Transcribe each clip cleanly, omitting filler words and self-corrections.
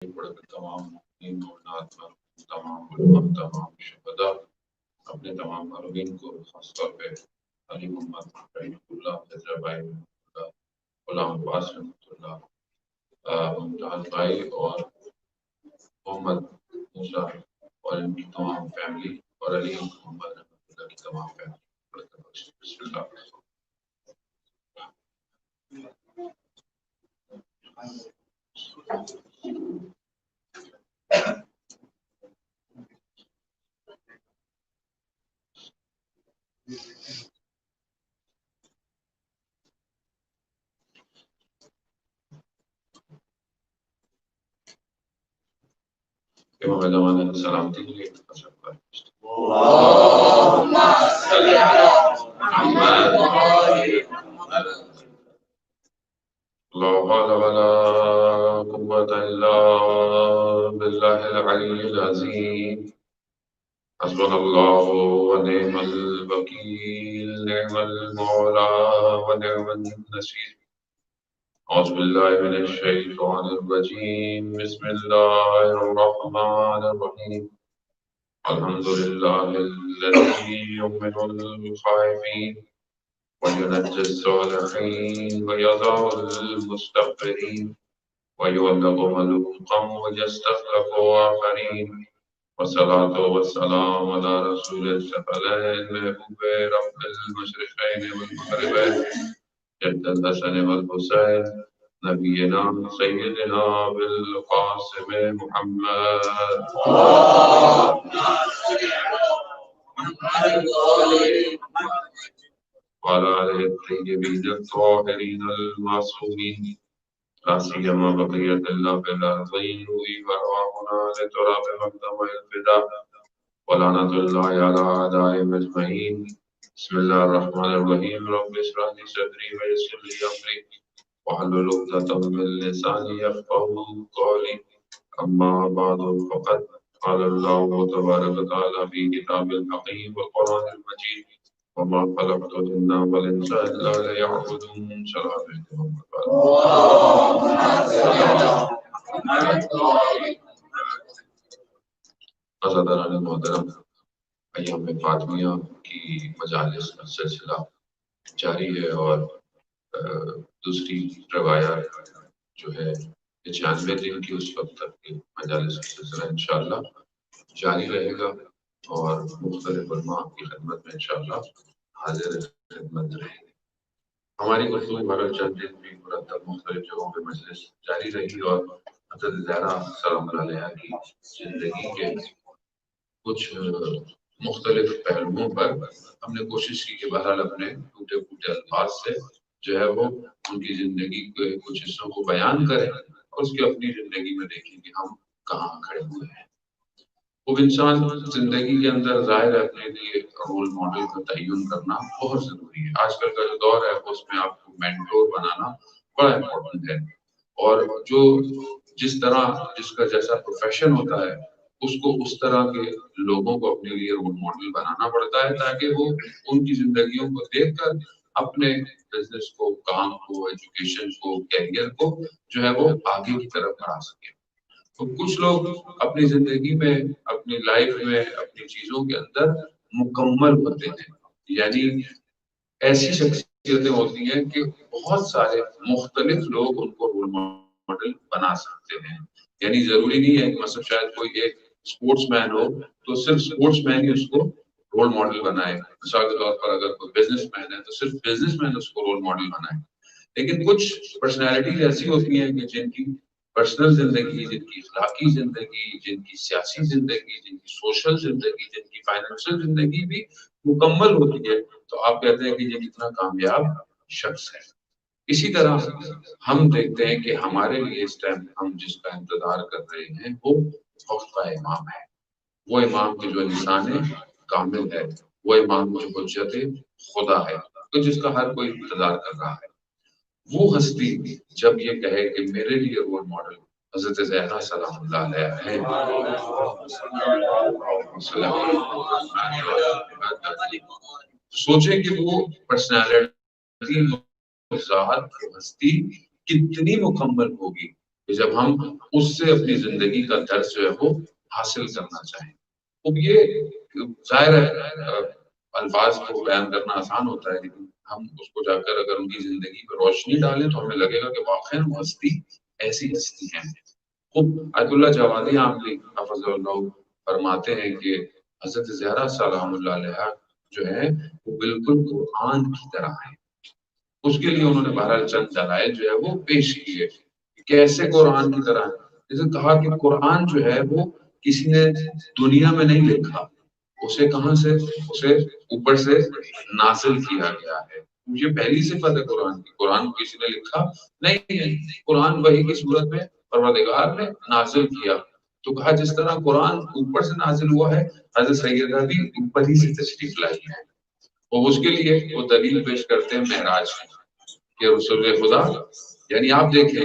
تمام مومنات پر، تمام علماء، تمام شہداء، اپنے تمام مرحومین کو خاص طور پہ علی محمد رحمۃ اللہ، حضرت بھائی رحمۃ اللہ، غلام عباس رحمۃ اللہ، ممتاز بھائی اور محمد موسیٰ اور ان کی تمام فیملی اور علی محمد رحمۃ اللہ کی تمام فیملی. بسم اللہ. امام زمانہ کی سلامتی کے لیے اللہم صلی علی محمد لا حول ولا قوة إلا بالله العلي العظيم. حسبنا الله ونعم الوكيل، نعم المولى ونعم النصير. أعوذ بالله من الشيطان الرجيم، بسم الله الرحمن الرحيم. الحمد لله الذي يؤمن الخائفين وينجي الصالحين ويضع المستغفرين ويولد ملوكا ويستخلف آخرين. والصلاة والسلام على رسول الثقلين محبوب رب المشرقين والمغربين جد الحسن والحسين نبينا سيدنا بالقاسم محمد وعلى آله الطيبين الطاهرين المعصومين، لا سيما بقية الله في الأرضين وأرواحنا لتراب مقدم الفداء ولعنة الله على أعدائهم أجمعين. بسم الله الرحمن الرحيم. رب اشرح لي صدري ويسر لي أمري واحلل عقدة من لساني يفقهوا قولي. أما بعد فقد قال الله تبارك وتعالى في كتاب الحكيم والقرآن المجيد وما خلقت الجن والإنس إلا ليعبدون. صلاة حضرات محترم، ایام فاطمیہ کی مجالس کا سلسلہ جاری ہے اور دوسری روایات جو ہے 96 دن کی اس وقت تک کی مجالس کا سلسلہ انشاءاللہ جاری رہے گا اور مختلف علماء کی خدمت میں انشاءاللہ حاضر خدمت رہے گی. ہماری گفتگو بھر چند دن بھی مرتب مختلف جگہوں پہ مجلس جاری رہی اور حضرت زہرا سلام اللہ علیہا کی زندگی کے کچھ مختلف پہلوؤں پر ہم نے کوشش کی کہ بہرحال اپنے ٹوٹے پھوٹے الفاظ سے جو ہے وہ ان کی زندگی کے کچھ حصوں کو بیان کریں اور اس کی اپنی زندگی میں دیکھیں کہ ہم کہاں کھڑے ہوئے ہیں. وہ انسان زندگی کے اندر ظاہر ہے اپنے لیے رول ماڈل کا تعین کرنا بہت ضروری ہے. آج کل کا جو دور ہے اس میں آپ کو مینٹور بنانا بڑا امپورٹنٹ ہے اور جو جس طرح جس کا جیسا پروفیشن ہوتا ہے اس کو اس طرح کے لوگوں کو اپنے لیے رول ماڈل بنانا پڑتا ہے تاکہ وہ ان کی زندگیوں کو دیکھ کر اپنے بزنس کو، کام کو، ایجوکیشن کو، کیریئر کو جو ہے وہ آگے کی طرف بڑھا سکے. تو کچھ لوگ اپنی زندگی میں، اپنی لائف میں، اپنی چیزوں کے اندر مکمل ہوتے ہیں، یعنی ایسی شخصیتیں ہوتی ہیں کہ بہت سارے مختلف لوگ ان کو رول ماڈل بنا سکتے ہیں. یعنی ضروری نہیں ہے کہ مثلا شاید کوئی ایک اسپورٹس مین ہو تو صرف اسپورٹس مین ہی اس کو رول ماڈل بنائے. مثال کے طور پر اگر کوئی بزنس مین ہے تو صرف بزنس مین اس کو رول ماڈل بنائے. لیکن کچھ پرسنالٹیز ایسی ہوتی ہیں کہ جن کی پرسنل زندگی، جن کی اخلاقی زندگی، جن کی سیاسی زندگی، جن کی سوشل زندگی، جن کی فائنینشیل زندگی بھی مکمل ہوتی ہے تو آپ کہتے ہیں کہ یہ کتنا کامیاب شخص ہے. اسی طرح ہم دیکھتے ہیں کہ ہمارے لیے اس ٹائم ہم جس کا انتظار کر رہے ہیں وہ وقت کا امام ہے. وہ امام کی جو انسان کامل ہے، وہ امام جو حجت خدا ہے، تو جس کا ہر کوئی انتظار کر رہا ہے. وہ ہستی جب یہ کہے کہ میرے لیے رول ماڈل حضرت زہرا سلام اللہ علیہا ہے، سوچیں کہ وہ پرسنالٹی ذات ہستی کتنی مکمل ہوگی کہ جب ہم اس سے اپنی زندگی کا درس جو ہے وہ حاصل کرنا چاہیں. اب یہ ظاہر ہے الفاظ کو بیان کرنا آسان ہوتا ہے، لیکن ہم اس کو جا کر اگر ان کی زندگی پر روشنی ڈالیں تو ہمیں لگے گا کہ واقعی ہستی ایسی ہستی ہیں. خود آیت اللہ جوادی عاملی حفظ اللہ فرماتے ہیں کہ حضرت زہرا سلام اللہ علیہ جو ہے وہ بالکل قرآن کی طرح ہے. اس کے لیے انہوں نے بہرحال چند دلائل جو ہے وہ پیش کیے. کیسے قرآن کی طرح؟ جیسے کہا کہ قرآن جو ہے وہ کسی نے دنیا میں نہیں لکھا، اسے کہاں سے؟ اسے اوپر سے نازل کیا گیا ہے. یہ پہلی صفت ہے قرآن کی. قرآن کو کسی نے لکھا نہیں ہے، قرآن وحی کی صورت میں پروردگار نے نازل کیا. تو کہا جس طرح قرآن اوپر سے نازل ہوا ہے، حضرت سیدہ بھی اوپر ہی سے تشریف لائی ہے. اور اس کے لیے وہ دلیل پیش کرتے ہیں معراج کہ رسول خدا، یعنی آپ دیکھیں،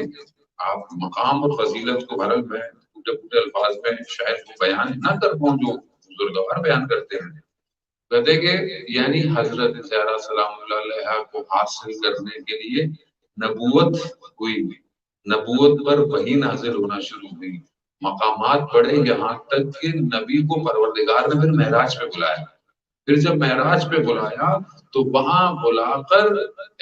آپ مقام اور فضیلت کو بھرل میں ٹوٹے پھوٹے الفاظ میں شاید وہ بیان نہ کر پاؤں جو بزرگوار بیان کرتے ہیں. کہتے کہ یعنی حضرت زہرا سلام اللہ علیہ کو حاصل کرنے کے لیے نبوت ہوئی، نبوت پر وحی نازل ہونا شروع ہوئی، مقامات بڑھے یہاں تک کہ نبی کو پروردگار نے پھر معراج پہ بلایا. پھر جب معراج پہ بلایا تو وہاں بلا کر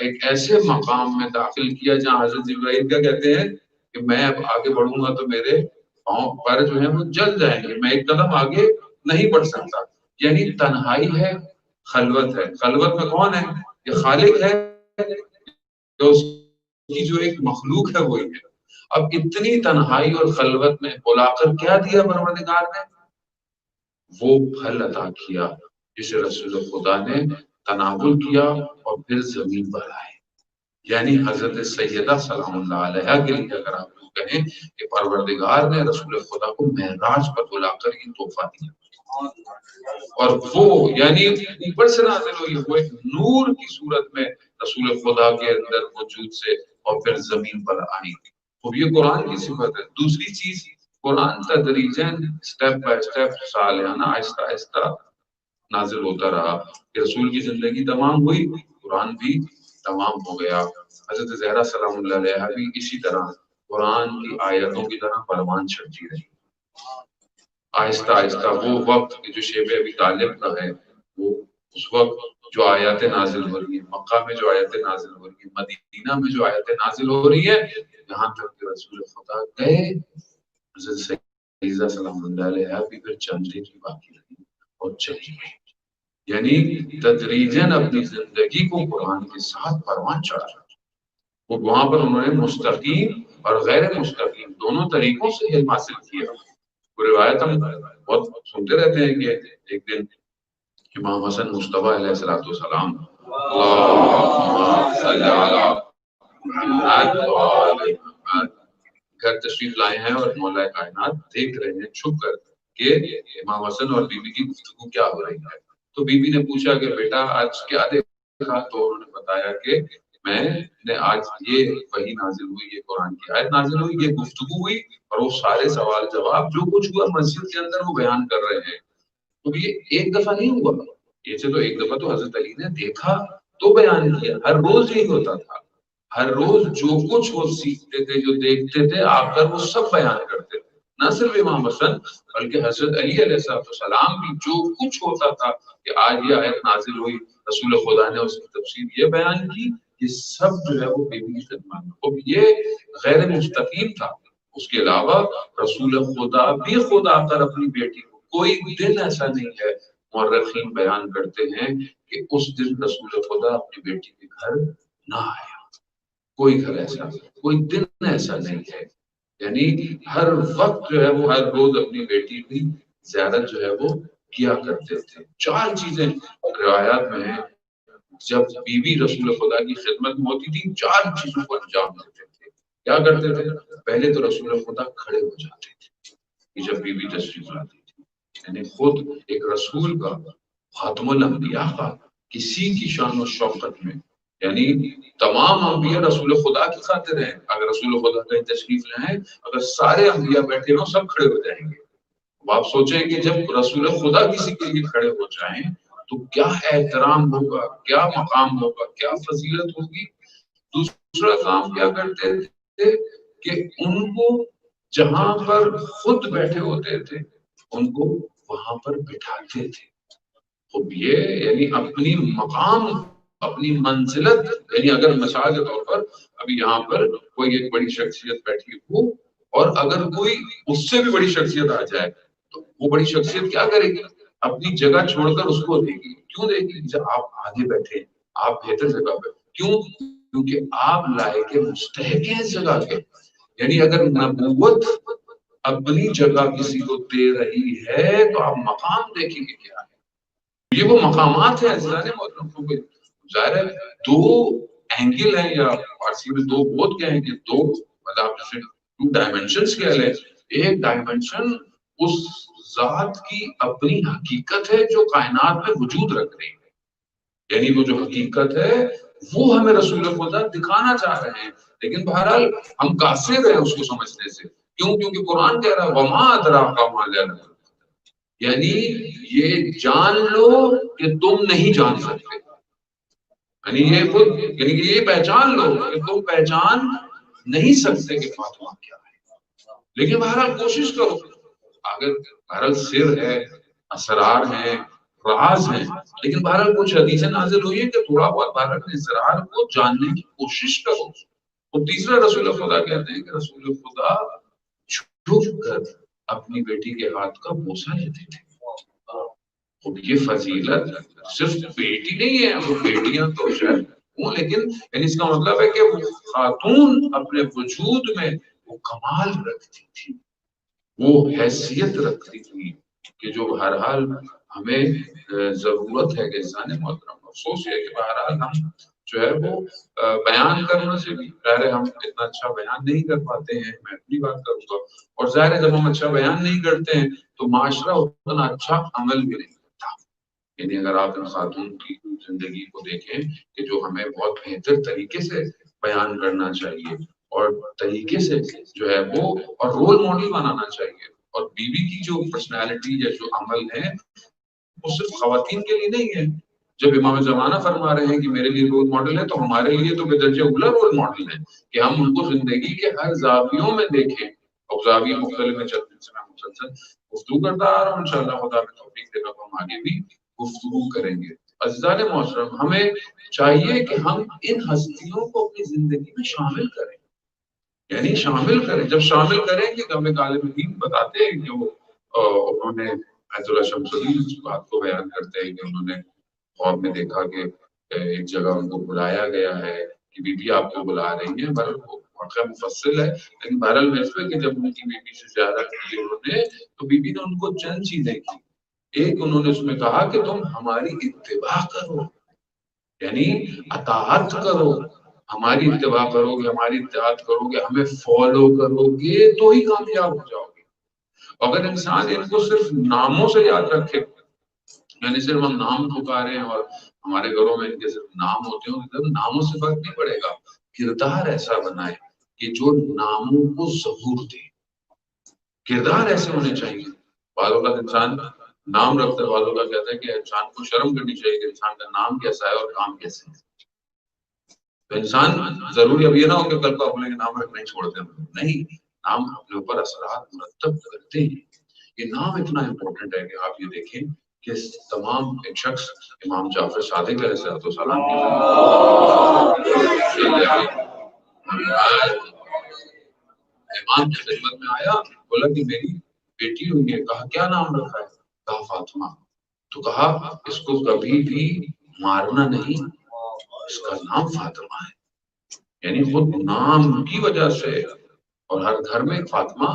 ایک ایسے مقام میں داخل کیا جہاں حضرت جبرائیل کیا کہتے ہیں کہ میں اب آگے بڑھوں گا تو میرے پاؤں پر جو ہے وہ جل جائیں گے، میں ایک قدم آگے نہیں بڑھ سکتا. یعنی تنہائی ہے، خلوت ہے. خلوت میں کون ہے؟ یہ خالق ہے، تو اس کی جو ایک مخلوق ہے وہی ہے. اب اتنی تنہائی اور خلوت میں بلا کر کیا دیا پروردگار نے؟ وہ پھل عطا کیا جسے رسول خدا نے تناول کیا اور پھر زمین پر آئے. یعنی حضرت سیدہ سلام اللہ علیہ کے لیے اگر آپ لوگ کہیں کہ پروردگار نے رسول خدا کو معراج پر بلا کر یہ تحفہ دیا، اور وہ یعنی اوپر سے نازل ہوئی، وہ ایک نور کی صورت میں رسول خدا کے اندر وجود سے اور پھر زمین پر آئی. تو یہ قرآن کی صفت ہے. دوسری چیز، قرآن تدریجاً سٹیپ بائی سٹیپ سالانہ آہستہ آہستہ نازل ہوتا رہا کہ رسول کی زندگی تمام ہوئی، قرآن بھی تمام ہو گیا. حضرت زہرا سلام اللہ علیہ بھی اسی طرح قرآن کی آیتوں کی طرح پروان چڑھتی رہی. آہستہ آہستہ وہ وقت جو شیب ابی طالب کا ہے، وہ اس وقت جو آیاتیں نازل ہو رہی ہیں، مکہ میں جو آیاتیں نازل ہو رہی ہیں، مدینہ میں جو آیاتیں نازل ہو رہی ہیں، یہاں تک کہ رسول خدا گئے، حضرت سیدہ سلام اللہ علیہ بھی پھر چند دن کی باقی رہی اور چلی گئی. یعنی تدریجاً اپنی زندگی کو قرآن کے ساتھ پروان چڑھا. وہاں پر انہوں نے مستقیم اور غیر مستقیم دونوں طریقوں سے علم حاصل کیا. روایت ہم بہت سنتے رہتے ہیں کہ ایک دن امام حسن مصطفیٰ علیہ الصلوۃ والسلام گھر تشریف لائے ہیں اور مولا کائنات دیکھ رہے ہیں چھپ کر کہ امام حسن اور بی بی کی گفتگو کیا ہو رہی ہے. تو بی بی نے پوچھا کہ بیٹا آج کیا دیکھا؟ تو انہوں نے بتایا کہ میں نے آج یہ وحی نازل ہوئی، یہ قرآن کی آیت نازل ہوئی، یہ گفتگو ہوئی، اور وہ سارے سوال جواب جو کچھ ہوا مسجد کے اندر وہ بیان کر رہے ہیں. تو یہ ایک دفعہ نہیں ہوا، یہ سے تو ایک دفعہ تو حضرت علی نے دیکھا تو بیان کیا. ہر روز یہی ہوتا تھا، ہر روز جو کچھ وہ سیکھتے تھے، جو دیکھتے تھے، آ کر وہ سب بیان کرتے تھے. نہ صرف امام حسن بلکہ حضرت علی علیہ السلام بھی جو کچھ ہوتا تھا کہ آج یہ آیت نازل ہوئی، رسول خدا نے اس کی تفسیر یہ بیان کی، یہ سب جو ہے وہ بیوی کی خدمت میں. اب یہ غیر مستقیم تھا. اس کے علاوہ رسول خدا بھی خود آ کر اپنی بیٹی کو، کوئی دن ایسا نہیں ہے، مورخین بیان کرتے ہیں کہ اس دن رسول خدا اپنی بیٹی کے گھر نہ آیا. کوئی گھر ایسا، کوئی دن ایسا نہیں ہے. یعنی ہر وقت جو ہے وہ ہر روز اپنی بیٹی کی زیارت جو ہے وہ کیا کرتے تھے. چار چیزیں روایات میں ہیں جب بیوی رسول خدا کی خدمت میں ہوتی تھی، چار چیزوں کو انجام دیتے تھے. کیا کرتے تھے؟ پہلے تو رسول خدا کھڑے ہو جاتے تھے جب بیوی تشریف لاتی تھی. یعنی خود ایک رسول کا، خاتم الانبیاء کا، کسی کی شان و شوکت میں، یعنی تمام انبیاء رسول خدا کی خاطر ہیں. اگر رسول خدا کہیں تشریف لائیں، اگر سارے انبیاء بیٹھے ہوں سب کھڑے ہو جائیں گے. آپ سوچیں کہ جب رسول خدا کسی کے لیے کھڑے ہو جائیں تو کیا احترام ہوگا، کیا مقام ہوگا، کیا فضیلت ہوگی. دوسرا کام کیا کرتے تھے کہ ان کو جہاں پر خود بیٹھے ہوتے تھے ان کو وہاں پر بٹھاتے تھے. خب یہ یعنی اپنی مقام اپنی منزلت، یعنی اگر مثال کے طور پر ابھی یہاں پر کوئی ایک بڑی شخصیت بیٹھی ہو اور اگر کوئی اس سے بھی بڑی شخصیت آ جائے تو وہ بڑی شخصیت کیا کرے گی؟ اپنی جگہ چھوڑ کر اس کو دے گی. کیوں دے گی؟ جب آپ آگے بیٹھے آپ بہتر جگہ پہ. کیوں؟ کیونکہ آپ لائق مستحق ہیں اس جگہ کے. یعنی اگر نبوت اپنی جگہ کسی کو دے رہی ہے تو آپ مقام دیکھیں گے کیا ہے. یہ وہ مقامات ہیں عزیزان محترم. ظاہر ہے دو اینگل ہیں یا فارسی میں دو بہت کیا ہیں کہ دو مطلب جیسے ٹو ڈائمینشنز کہہ لیں. ایک ڈائمینشن اس ذات کی اپنی حقیقت ہے جو کائنات میں وجود رکھ رہی ہے. یعنی وہ جو حقیقت ہے وہ ہمیں رسول خدا دکھانا چاہ رہے ہیں. لیکن بہرحال ہم قاصر ہیں اس کو سمجھنے سے. کیوں؟ کیونکہ قرآن کہہ رہا ہے وما ادراک ما لیلۃ، یعنی یہ جان لو کہ تم نہیں جان سکتے. یعنی یہ پہچان لو کہ تم پہچان نہیں سکتے کہ فاطمہ کیا ہے. لیکن بہرحال کوشش کرو. اگر بہرحال سر ہے، اسرار ہیں، راز ہیں، لیکن بہرحال کچھ حدیثیں نازل ہوئی ہے کہ تھوڑا بہت بہرحال اسرار کو جاننے کی کوشش کرو. اور تیسرا رسول خدا کہتے ہیں کہ رسول خدا چھپ کر اپنی بیٹی کے ہاتھ کا بوسہ لیتے تھے. اب یہ فضیلت صرف بیٹی نہیں ہے، وہ بیٹیاں تو شاید ہوں، لیکن یعنی اس کا مطلب ہے کہ وہ خاتون اپنے وجود میں وہ کمال رکھتی تھی، وہ حیثیت رکھتی تھی کہ جو بہرحال ہمیں ضرورت ہے کہ انسان محترم. افسوس ہے کہ بہرحال ہم جو ہے وہ بیان کرنے سے بھی ظاہر ہے ہم اتنا اچھا بیان نہیں کر پاتے ہیں. میں اپنی بات کروں گا. اور ظاہر ہے جب ہم اچھا بیان نہیں کرتے ہیں تو معاشرہ اتنا اچھا عمل بھی نہیں کرتا. یعنی اگر آپ ان خاتون کی زندگی کو دیکھیں کہ جو ہمیں بہت بہتر طریقے سے بیان کرنا چاہیے اور طریقے سے جو ہے وہ اور رول ماڈل بنانا چاہیے. اور بیوی کی جو پرسنالٹی یا جو عمل ہے وہ صرف خواتین کے لیے نہیں ہے. جب امام زمانہ فرما رہے ہیں کہ میرے لیے رول ماڈل ہے تو ہمارے لیے تو بدرجہ اولا رول ماڈل ہے کہ ہم ان کو زندگی کے ہر زاویوں میں دیکھیں. اور زاویے مختلف میں چلتے سے میں مسلسل گفتگو کرتا آ رہا ہوں. انشاءاللہ خدا میں توفیق دے گا تو ہم آگے بھی گفتگو کریں گے. عزیزان محترم ہمیں چاہیے کہ ہم ان ہستیوں کو اپنی زندگی میں شامل کریں. یعنی شامل کریں. جب شامل کریں گے تو ہمیں عالم دین بتاتے ہیں کہ وہ انہوں نے آیت اللہ شمس الدین اس بات کو بیان کرتے ہیں کہ انہوں نے خواب میں دیکھا کہ ایک جگہ ان کو بلایا گیا ہے کہ بی بی آپ کو بلا رہی ہیں. بہرحال وہ واقعہ مفصل ہے لیکن بہرحال میں اس پہ کہ جب ان کی بی بی سے زیادہ کی انہوں نے تو بی بی نے ان کو چند چیزیں کی. ایک انہوں نے اس میں کہا کہ تم ہماری اتباع کرو، یعنی اطاعت کرو. ہماری اتباع کرو گے، ہماری اطاعت کرو گے، ہمیں فالو کرو گے تو ہی کامیاب ہو جاؤ گے. اگر انسان ان کو صرف ناموں سے یاد رکھے، یعنی صرف ہم نام پکارے ہیں اور ہمارے گھروں میں ان کے صرف نام ہوتے ہیں، ناموں سے فرق نہیں پڑے گا. کردار ایسا بنائے کہ جو ناموں کو ظہور دے. کردار ایسے ہونے چاہیے. بعض اوقات انسان نام رکھتے والوں کا کہتا ہے کہ انسان کو شرم کرنی چاہیے کہ انسان کا نام کیسا ہے اور کام کیسے ہے. تو انسان ضروری اب یہ نہ ہو کہ کل کو اپنے نام رکھنا ہی چھوڑ دیں. نہیں، نام اپنے اوپر اثرات مرتب کرتے ہیں. یہ نام اتنا امپورٹنٹ ہے کہ آپ یہ دیکھیں کہ تمام ایک شخص امام جعفر صادق علیہ السلام کی امام کی خدمت میں آیا، بولا کہ میری بیٹی ہوئی ہے. کہا کیا نام رکھا ہے؟ کہا فاطمہ. تو کہا اس کو کبھی بھی مارنا نہیں، اس کا نام فاطمہ ہے. یعنی خود نام کی وجہ سے. اور ہر گھر میں ایک فاطمہ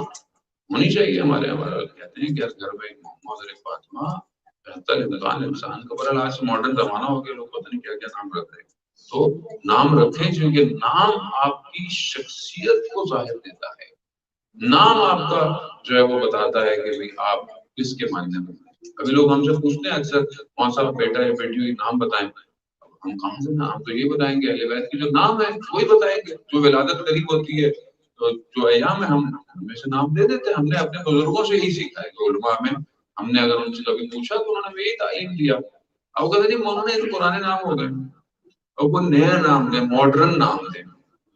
ہونی چاہیے. ہمارے کہتے ہیں کہ ہر گھر میں ایک محمد اور ایک فاطمہ بہتر امکان انسان کا. برحال آج ماڈرن زمانہ ہو گیا، لوگ پتہ نہیں کیا کیا نام رکھ رہے ہیں. تو نام رکھیں کیونکہ نام آپ کی شخصیت کو ظاہر دیتا ہے. نام آپ کا جو ہے وہ بتاتا ہے کہ بھئی آپ کس کے ماننے میں. ابھی لوگ ہم سے پوچھتے ہیں اکثر کون سا بیٹا یا بیٹی ہوئی نام بتائیں. ہم کہاں سے نام تو یہ بتائیں گے، اہل بیت کے جو نام ہے وہی بتائیں گے. جو ولادت قریب ہوتی ہے تو جو ایام ہے ہم میں سے نام دے دیتے ہیں. ہم نے اپنے بزرگوں سے یہی سیکھا ہے کہ علماء میں ہم نے اگر ان سے کبھی پوچھا تو انہوں نے یہی تعلیم دیا. اب کہتے ہیں انہوں نے تو پرانے نام ہو گئے اور کوئی نیا نام دیں، ماڈرن نام دیں.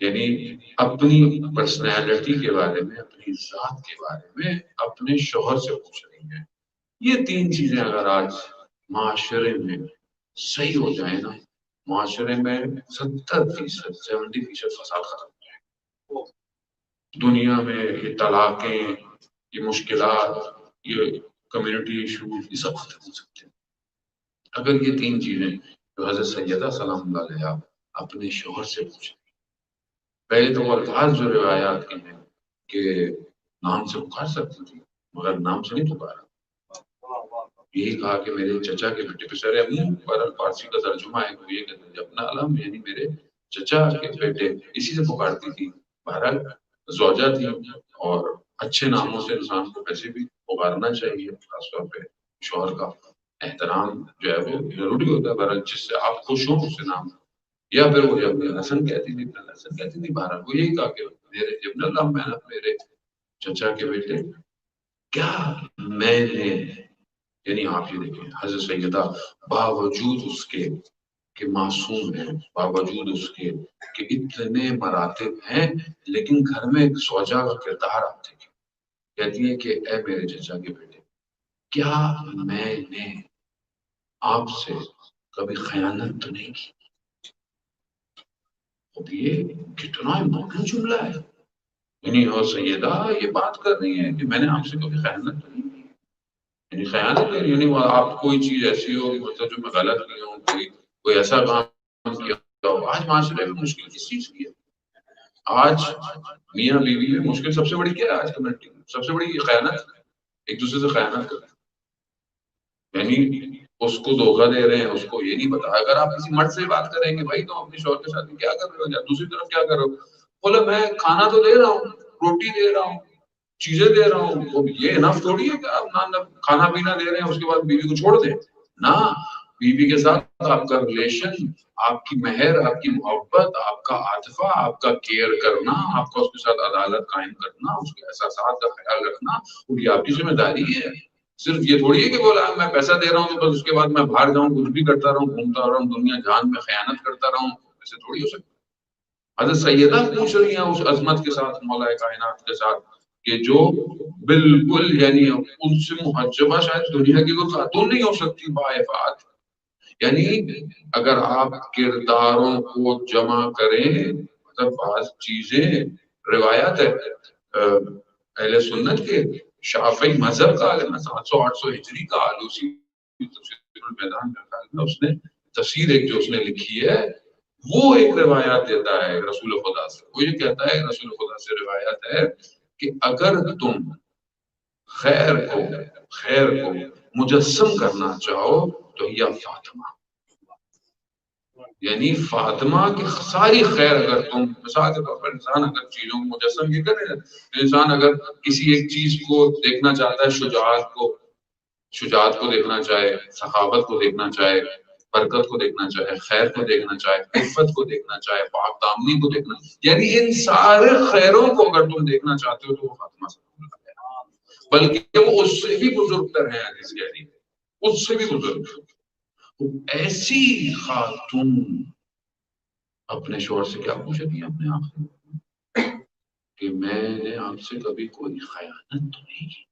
یعنی اپنی پرسنالٹی کے بارے میں، اپنی ذات کے بارے میں اپنے شوہر سے پوچھ رہی ہیں. یہ تین چیزیں اگر آج معاشرے میں صحیح ہو جائیں نا، معاشرے میں 70%، 70% فساد ختم ہو جائے. دنیا میں یہ طلاقیں، یہ مشکلات، یہ کمیونٹی ایشوز، یہ سب ختم ہو سکتے ہیں اگر یہ تین چیزیں جو حضرت سیدہ سلام اللہ علیہا اپنے شوہر سے پوچھیں. پہلے تو وہ الفاظ جو روایات کے ہیں کہ نام سے پکار سکتی تھی مگر نام سے نہیں پکارا. یہی کہا کہ میرے چچا کے بیٹے پہ سر ابو پر فارسی کا ترجمہ ہے کہ یہ کہتے ہیں اپنا علم، یعنی میرے چچا کے بیٹے، اسی سے پکارتی تھی. بہرحال زوجہ تھی اور اچھے ناموں سے انسان کو ویسے بھی پکارنا چاہیے، خاص طور پہ شوہر کا احترام جو ہے وہ ضروری ہوتا ہے. بہرحال جس سے آپ خوش ہوں اس سے نام، یا پھر وہ جب حسن کہتی تھی حسن کہتی تھی. بہرحال وہ یہی کہا کہ میرے ابن اللہ، میں میرے چچا کے بیٹے. کیا میں نے، یعنی آپ یہ دیکھیں حضرت سیدہ باوجود اس کے کہ معصوم ہیں، باوجود اس کے کہ اتنے مراتب ہیں، لیکن گھر میں ایک زوجہ کا کردار آپ دیکھیں. کہتی ہے کہ اے میرے چچا کے بیٹے، کیا میں نے آپ سے کبھی خیانت تو نہیں کی؟ اب یہ کتنا امپورٹنٹ جملہ ہے. یعنی اور سیدہ یہ بات کر رہی ہے کہ میں نے آپ سے کبھی خیانت تو نہیں کی. یعنی خیانت ہے، یعنی آپ کوئی چیز ایسی ہو مطلب جو میں غلط کی ہوں، کوئی ایسا کام کیا ہو. آج معاشرے میں مشکل کس چیز کی ہے؟ آج میاں بیوی میں مشکل سب سے بڑی کیا ہے؟ آج کمیونٹی میں سب سے بڑی خیانت، ایک دوسرے سے خیانت کرنا. یعنی اس کو دھوکہ دے رہے ہیں، اس کو یہ نہیں پتا. اگر آپ کسی مرد سے بات کریں گے بھائی تم اپنے شوہر کے ساتھ کیا کر رہے ہو، یا دوسری طرف کیا کر رہے ہو، بولے میں کھانا تو دے رہا ہوں، روٹی دے رہا ہوں، چیزیں دے رہا ہوں. وہ یہ انف تھوڑی ہے کہ آپ نہ کھانا پینا دے رہے ہیں اس کے بعد بیوی کو چھوڑ دیں. نہ، بیوی کے ساتھ آپ کا ریلیشن، آپ کی مہر، آپ کی محبت، آپ کا عاطفہ، آپ کا کیئر کرنا، آپ کا اس کے ساتھ عدالت قائم کرنا، اس کے احساسات کا خیال رکھنا، وہ یہ آپ کی ذمہ داری ہے. صرف یہ تھوڑی ہے کہ بولا میں پیسہ دے رہا ہوں تو بس اس کے بعد میں باہر جاؤں کچھ بھی کرتا رہوں، گھومتا رہوں دنیا جہان میں خیانت کرتا رہوں. ایسے تھوڑی ہو سکتا. حضرت سیدہ پوچھ رہی ہیں اس عظمت کے ساتھ، مولا کائنات کے ساتھ، کہ جو بالکل یعنی ان سے محجبہ شاید دنیا کی کوئی خاتون نہیں ہو سکتی باعفات. یعنی اگر آپ کرداروں کو جمع کریں، مطلب بعض چیزیں روایات ہے اہل سنت کے شافعی مذہب کا عالم 700-800 ہجری کا آلوسی تفسیر المیدان میں اس نے تفسیر ایک جو اس نے لکھی ہے، وہ ایک روایات دیتا ہے رسول خدا سے. وہ یہ کہتا ہے رسول خدا سے روایت ہے کہ اگر تم خیر کو مجسم کرنا چاہو تو یہ فاطمہ، یعنی فاطمہ کی ساری خیر اگر تم مثال کے طور پر انسان اگر چیزوں کو مجسم یہ کرے، انسان اگر کسی ایک چیز کو دیکھنا چاہتا ہے، شجاعت کو دیکھنا چاہے، سخاوت کو دیکھنا چاہے، برکت کو دیکھنا چاہے، خیر کو دیکھنا چاہے، عفت کو دیکھنا چاہے، پاک دامنی کو دیکھنا، یعنی ان سارے خیروں کو اگر تم دیکھنا چاہتے ہو تو وہ فاطمہ سے، بلکہ وہ اس سے بھی بزرگ تر ہیں. حدیث کہہ رہی ہے اس سے بھی بزرگ. ایسی خاتون اپنے شوہر سے کیا پوچھے گی اپنے آپ سے کہ میں نے آپ سے کبھی کوئی خیانت تو نہیں کی.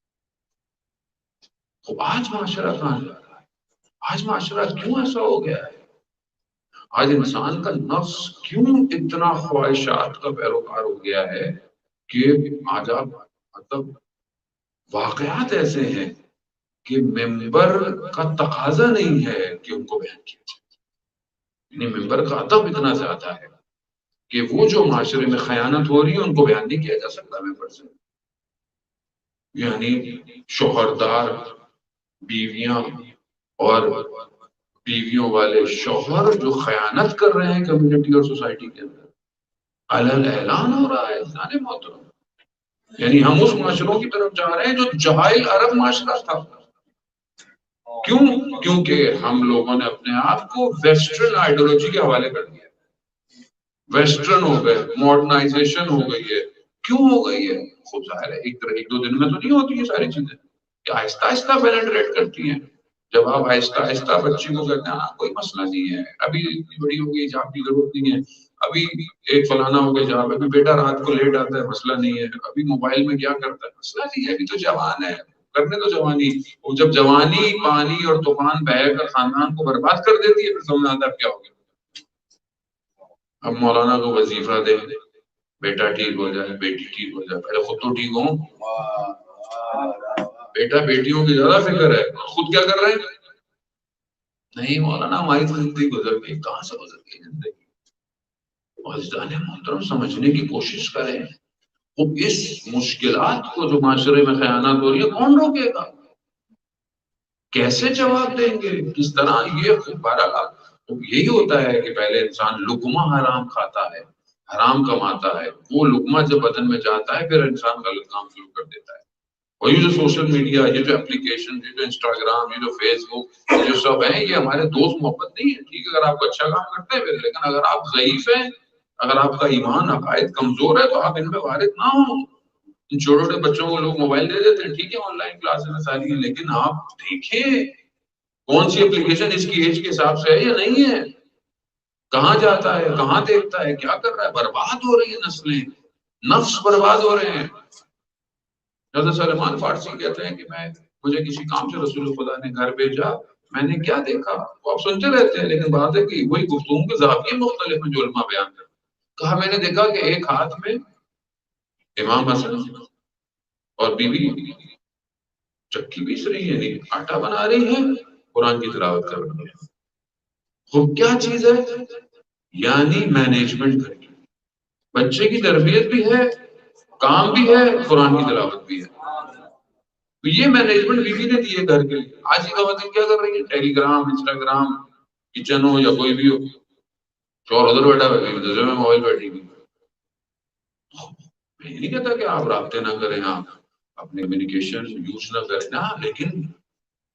آج معاشرہ کہاں جا رہا ہے؟ آج معاشرہ کیوں ایسا ہو گیا ہے؟ آج انسان کا نفس کیوں اتنا خواہشات کا پیروکار ہو گیا ہے کہ آج آپ مطلب واقعات ایسے ہیں کہ ممبر کا تقاضا نہیں ہے کہ ان کو بیان کیا جائے. یعنی ممبر کا ادب اتنا زیادہ ہے کہ وہ جو معاشرے میں خیانت ہو رہی ہے ان کو بیان نہیں کیا جا سکتا ممبر سے. یعنی شوہردار بیویاں اور بیویوں والے شوہر جو خیانت کر رہے ہیں کمیونٹی اور سوسائٹی کے اندر، علن اعلان ہو رہا ہے. جانے محترم، یعنی ہم اس معاشروں کی طرف جا رہے ہیں جو جاہل عرب معاشرہ تھا. کیوں؟ کیونکہ ہم لوگوں نے اپنے آپ کو ویسٹرن آئیڈیولوجی کے حوالے کر دیا. ویسٹرن ہو گئے، ماڈرنائزیشن ہو گئی ہے. کیوں ہو گئی ہے؟ خود ظاہر ہے ایک دو دن میں تو نہیں ہوتی یہ ساری چیزیں، کہ آہستہ آہستہ پینیٹریٹ کرتی ہیں. جب آپ آہستہ آہستہ بچی کو کہتے ہیں ہاں کوئی مسئلہ نہیں ہے، ابھی اتنی بڑی ہو گئی، حجاب کی ضرورت نہیں ہے، ابھی ایک فلانا ہو گیا جہاں ابھی بیٹا رات کو لیٹ آتا ہے مسئلہ نہیں ہے، ابھی موبائل میں کیا کرتا ہے مسئلہ نہیں ہے، ابھی تو جوان ہے، کرنے تو جوانی، وہ جب جوانی پانی اور طوفان بہہ کر خاندان کو برباد کر دیتی ہے پھر سمجھ آتا ہے کیا ہو گیا۔ اب مولانا کو وظیفہ دے، بیٹا ٹھیک ہو جائے، بیٹی ٹھیک ہو جائے، پہلے خود تو ٹھیک ہوں۔ بیٹا بیٹیوں کی زیادہ فکر ہے، خود کیا کر رہے ہیں؟ نہیں مولانا ہماری تو زندگی گزر گئی، کہاں سے گزر گئی زندگی؟ وجدان محترم سمجھنے کی کوشش کریں، وہ اس مشکلات کو جو معاشرے میں خیانت ہو رہی ہے کون روکے گا؟ کیسے جواب دیں گے؟ کس طرح؟ یہ بہرحال یہی ہوتا ہے کہ پہلے انسان لقمہ حرام کھاتا ہے، حرام کماتا ہے، وہ لقمہ جب بدن میں جاتا ہے پھر انسان غلط کام شروع کر دیتا ہے۔ اور یہ جو سوشل میڈیا، یہ جو اپلیکیشن، یہ جو انسٹاگرام، یہ جو فیس بک، یہ جو سب ہیں، یہ ہمارے دوست محبت نہیں ہے۔ ٹھیک ہے اگر آپ اچھا کام کرتے ہیں پھر، لیکن اگر آپ ضعیف ہیں، اگر آپ کا ایمان عقائد کمزور ہے تو آپ ان میں وارد نہ ہوں۔ ان چھوٹے چھوٹے بچوں کو لوگ موبائل دے دیتے ہیں، ٹھیک ہے آن لائن کلاسز میں ساری، لیکن آپ دیکھیں کون سی اپلیکیشن اس کی ایج کے حساب سے ہے یا نہیں ہے، کہاں جاتا ہے، کہاں دیکھتا ہے، کیا کر رہا ہے۔ برباد ہو رہی ہیں نسلیں، نفس برباد ہو رہے ہیں۔ حضرت سلمان فارسی کہتے ہیں کہ مجھے کسی کام سے رسول خدا نے گھر بھیجا، میں نے کیا دیکھا، وہ آپ سنتے رہتے ہیں لیکن بات ہے کہ وہی گفتگو کے زاویے مختلف ہیں جو علماء بیان کرتے ہیں۔ کہا میں نے دیکھا کہ ایک ہاتھ میں امام حسن اور بیوی چکی پیس رہی ہے، یعنی آٹا بنا رہی ہے، قرآن کی تلاوت کر رہی ہے۔ خوب کیا چیز ہے؟ یعنی مینجمنٹ ہے، بچے کی تربیت بھی ہے، کام بھی ہے، قرآن کی تلاوت بھی ہے۔ تو یہ مینجمنٹ بیوی نے دی ہے گھر کے لیے۔ آج کی خواتین کیا کر رہی ہے؟ ٹیلی گرام، انسٹاگرام، کچن ہو یا کوئی بھی ہو، شوہر ادھر بیٹھا ہے، بیوی دوسرے میں موبائل بیٹھی ہوئی۔ میں یہ نہیں کہتا کہ آپ رابطے نہ کریں، آپ اپنے کمیونیکیشن یوز نہ کریں نا، لیکن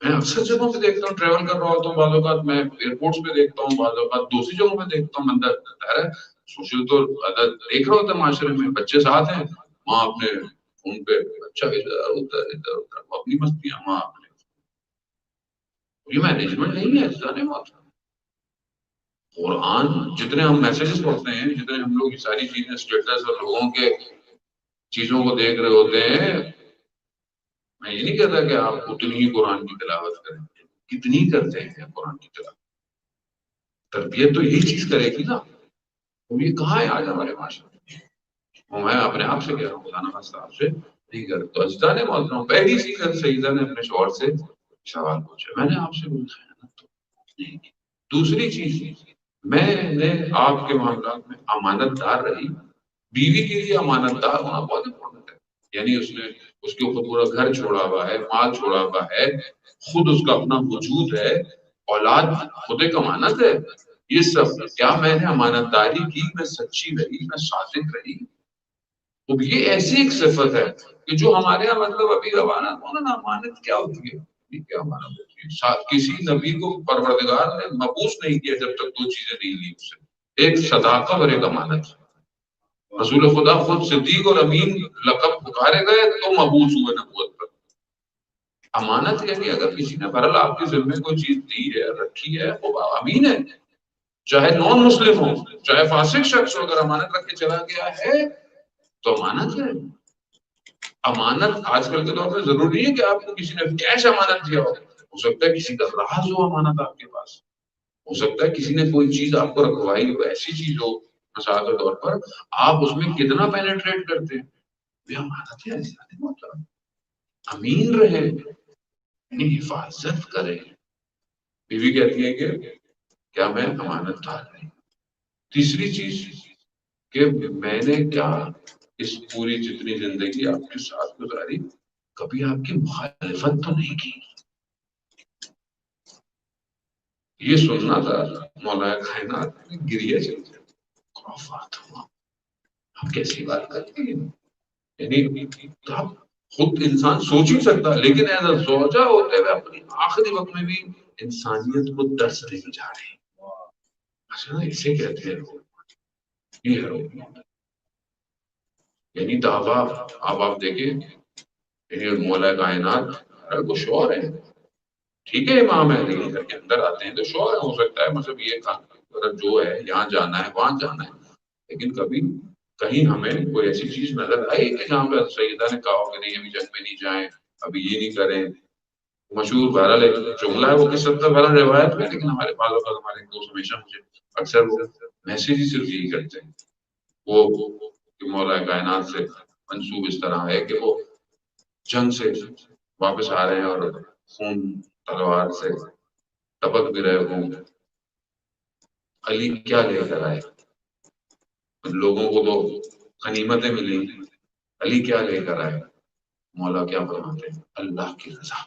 میں اکثر جگہوں پہ دیکھتا ہوں، ٹریول کر رہا ہوتا ہوں، بعض اوقات میں ایئرپورٹس پہ دیکھتا ہوں، بعض اوقات دوسری جگہوں پہ دیکھتا ہوں، اندر ہے سوشل تو دیکھ رہا ہوتا ہے معاشرے میں، بچے ساتھ ہیں، ماں اپنے فون پہ، بچہ ادھر ادھر ادھر ادھر اپنی مستیاں، ماں اپنے۔ یہ مینجمنٹ نہیں ہے جانے بات۔ قرآن جتنے ہم میسیجز پڑھتے ہیں، جتنے ہم لوگ یہ ساری چیزیں اسٹیٹس اور لوگوں کے چیزوں کو دیکھ رہے ہوتے ہیں، میں یہ نہیں کہتا کہ آپ اتنی ہی قرآن کی تلاوت کریں، کتنی کرتے ہیں قرآن کی تلاوت؟ تربیت تو یہی چیز کرے گی نا۔ وہ یہ کہاں ہے آج ہمارے معاشرے میں؟ وہ میں اپنے آپ سے کہہ رہا ہوں، خدا نہ خواستہ آپ سے نہیں کر تو اجدان محترم پہلی سی سیدہ نے اپنے شوہر سے سوال پوچھا، میں نے آپ سے کوئی خیانت تو نہیں کی۔ دوسری چیز، میں نے آپ کے معاملات میں امانت دار رہی۔ بیوی کے لیے امانت دار ہونا بہت امپورٹنٹ ہے، یعنی اس نے اس کے اوپر پورا گھر چھوڑا ہوا ہے، مال چھوڑا ہوا ہے، خود اس کا اپنا وجود ہے، اولاد خود ایک امانت ہے۔ یہ سب کیا میں نے امانت داری کی، میں سچی رہی، میں صادق رہی؟ تو یہ ایسی ایک صفت ہے کہ جو ہمارے یہاں مطلب ابھی امانت ہونا، امانت کیا ہوتی ہے؟ یہ کیا امانت ہوتی ہے؟ کسی نبی کو پروردگار نے مبعوث نہیں کیا جب تک دو چیزیں نہیں لی اس سے، ایک صداقت اور ایک امانت۔ رسول خدا خود صدیق اور امین لقب پکارے گئے تو مبعوث ہوئے نبوت پر۔ امانت یعنی اگر کسی نے بہرحال آپ کے ذمہ کوئی چیز دی ہے، رکھی ہے، وہ امین ہے، چاہے نان مسلم ہو، چاہے فاسق شخص ہو، اگر امانت رکھ کے چلا گیا ہے تو امانت ہے۔ امانت آج کل کے دور میں ضروری نہیں ہے کہ آپ کو کسی نے کیش امانت دیا ہو سکتا ہے کسی کا راز ہو امانت آپ کے پاس، ہو سکتا ہے کسی نے کوئی چیز آپ کو رکھوائی ہو، ایسی چیز ہو مثال کے طور پر آپ اس میں کتنا پینیٹریٹ کرتے ہیں، یہ امانت ہے۔ امین رہے، یعنی حفاظت کرے۔ بیوی کہتی ہے کہ کیا میں امانت دار نہیں؟ تیسری چیز کہ میں نے کیا اس پوری جتنی زندگی آپ کے ساتھ گزاری کبھی آپ کی مخالفت تو نہیں کی؟ یہ سننا تھا مولا کائنات میں گریہ چلتے خرافات ہوا، ہم کیسی بات کرتے ہیں؟ یعنی آپ خود انسان سوچ ہی سکتا، لیکن ایسا سوچا ہوتے ہوئے اپنی آخری وقت میں بھی انسانیت کو درس نہیں جا رہے۔ اچھا اسے کہتے ہیں لوگ، یہ ہے لوگ، یعنی دعویٰ۔ اب آپ دیکھیں یعنی مولا کائنات وہ شوہر ہے، ٹھیک ہے امام ہے، لیکن گھر کے اندر آتے ہیں تو شوہر ہو سکتا ہے مطلب یہ جو ہے یہاں جانا ہے وہاں جانا ہے، لیکن کبھی کہیں ہمیں کوئی ایسی چیز نظر آئی کہ جہاں پہ سیدہ نے کہا ہو کہ نہیں ابھی جنگ میں نہیں جائیں، ابھی یہ نہیں کریں، مشہور بہرحال ایک جملہ ہے وہ کس حد تک بہرحال روایت میں، لیکن ہمارے بعض اوقات ہمارے دوست ہمیشہ مجھے اکثر وہ میسج ہی صرف یہی کرتے ہیں، وہ کہ مولا کائنات سے منسوب اس طرح ہے کہ وہ جنگ سے واپس آ رہے ہیں اور خون تلوار سے ٹپک بھی رہے ہوں، علی کیا لے کر آئے، لوگوں کو تو غنیمتیں ملی، علی کیا لے کر آئے، مولا کیا فرماتے ہیں اللہ کی رضا،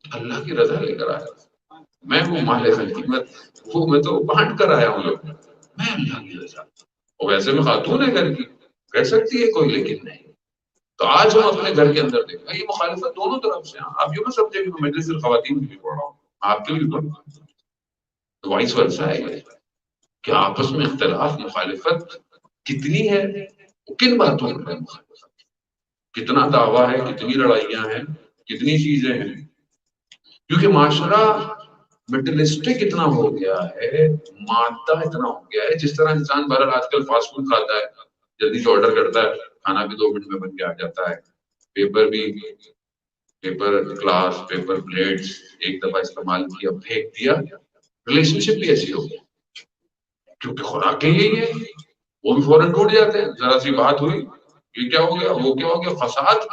اللہ کی رضا لے کر آیا، میں وہ مال غنیمت وہ میں تو بانٹ کر آیا ہوں لوگ، میں اللہ کی رضا، اور ویسے میں خاتون ہے گھر کی، کر سکتی ہے کوئی لیکن نہیں۔ تو آج ہم اپنے گھر کے اندر دیکھیں یہ مخالفت دونوں طرف سے، آپ یہ مت سمجھے کہ میں مجلس الخواتین کی بھی پڑھ رہا ہوں، آپ کے بھی پڑھ رہا ہوں، تو وائس ورسا ہے یہ کہ آپس میں اختلاف مخالفت کتنی ہے، کن باتوں پر ہے مخالفت، کتنا دعویٰ ہے، کتنی لڑائیاں ہیں، کتنی چیزیں ہیں، کیونکہ معاشرہ مٹلسٹک اتنا ہو گیا ہے، مادہ اتنا ہو گیا ہے، جس طرح انسان بہرحال آج کل فاسٹ فوڈ کھاتا ہے، جلدی سے آرڈر کرتا ہے، کھانا بھی 2 منٹ میں بن کے آ جاتا ہے، پیپر بھی، پیپر گلاس، پیپر پلیٹس ایک دفعہ استعمال کیا پھینک دیا، ریلیشن شپ بھی ایسی ہو گئی کیونکہ خوراکیں یہی ہے، وہ بھی فوراً ٹوٹ جاتے ہیں، ذرا سی بات ہوئی یہ کیا ہو گیا وہ کیا ہو گیا، فساد،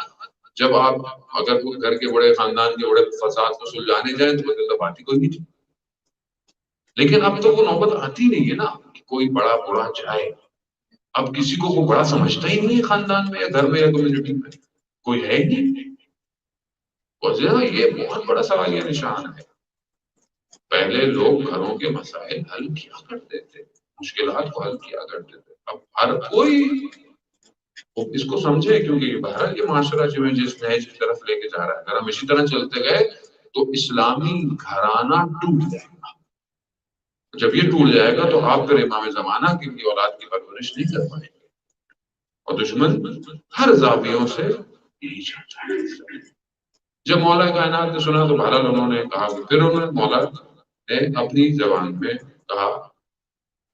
جب آپ اگر کوئی گھر کے بڑے خاندان کے بڑے فساد کو سلجھانے جائیں تو بات ہی کوئی نہیں تھی، لیکن اب تو وہ نوبت آتی نہیں ہے نا کہ کوئی بڑا بڑا جائے، اب کسی کو کوئی بڑا سمجھتا ہی نہیں ہے خاندان میں یا گھر میں یا کمیونٹی میں، کوئی ہے ہی نہیں، اور یہ بہت بڑا سوالیہ نشان ہے۔ پہلے لوگ گھروں کے مسائل حل کیا کرتے تھے، مشکلات کو حل کیا کرتے تھے، اب ہر کوئی اس کو سمجھے، کیونکہ بہرحال یہ معاشرہ جو ہے جس نہج کی طرف لے کے جا رہا ہے، اگر ہم اسی طرح چلتے گئے تو اسلامی گھرانہ ٹوٹ جائے گا، جب یہ ٹوٹ جائے گا تو آپ پھر امام زمانہ کی بھی اولاد کی پرورش نہیں کر پائیں گے، اور دشمن ہر زاویوں سے یہی چاہتا ہے۔ جب مولا کائنات نے سنا تو بہرحال انہوں نے کہا کہ پھر انہوں نے مولا نے اپنی زبان میں کہا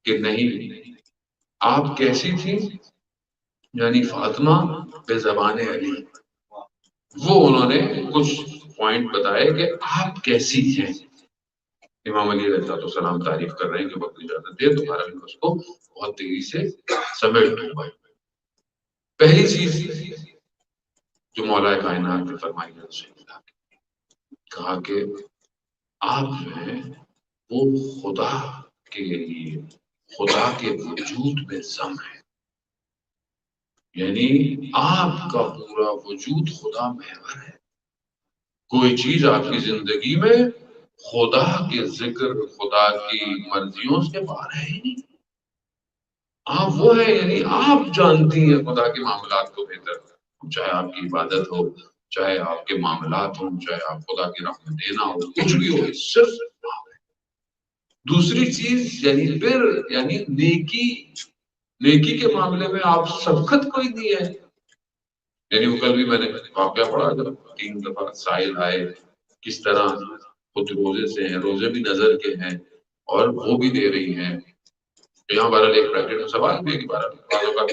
کہ نہیں، آپ کیسی تھی، یعنی فاطمہ بے زبان علی، وہ انہوں نے کچھ پوائنٹ بتائے کہ آپ کیسی ہیں، امام علی علیہ السلام تعریف کر رہے ہیں کہ وقت اجازت دے تو بہرحال میں اس کو بہت تیزی سے سمیٹ دوں گا۔ پہلی چیز جو مولا کائنات نے فرمائی ہے، کہا کہ آپ جو ہیں وہ خدا کے لیے، خدا کے وجود میں ضم ہے، یعنی آپ کا پورا وجود خدا محور ہے، کوئی چیز آپ کی زندگی میں خدا کے ذکر، خدا کی مرضیوں سے باہر ہے ہی نہیں، آپ وہ ہے، یعنی آپ جانتی ہیں خدا کے معاملات کو بہتر، چاہے آپ کی عبادت ہو، چاہے آپ کے معاملات ہوں، چاہے آپ خدا کی راہ میں دینا ہو، کچھ بھی ہو، صرف آپ ہے۔ دوسری چیز یعنی پھر یعنی نیکی، نیکی کے معاملے میں آپ سبقت کوئی دی ہے، یعنی وہ کل بھی میں نے واقعہ پڑھا جب 3 دفعہ سائل آئے کس طرح خود روزے سے ہیں، روزے بھی نظر کے ہیں اور وہ بھی دے رہی ہیں، یہاں بہرحال ایک بریکٹ میں سوال بھی ہے کہ بعضوں کا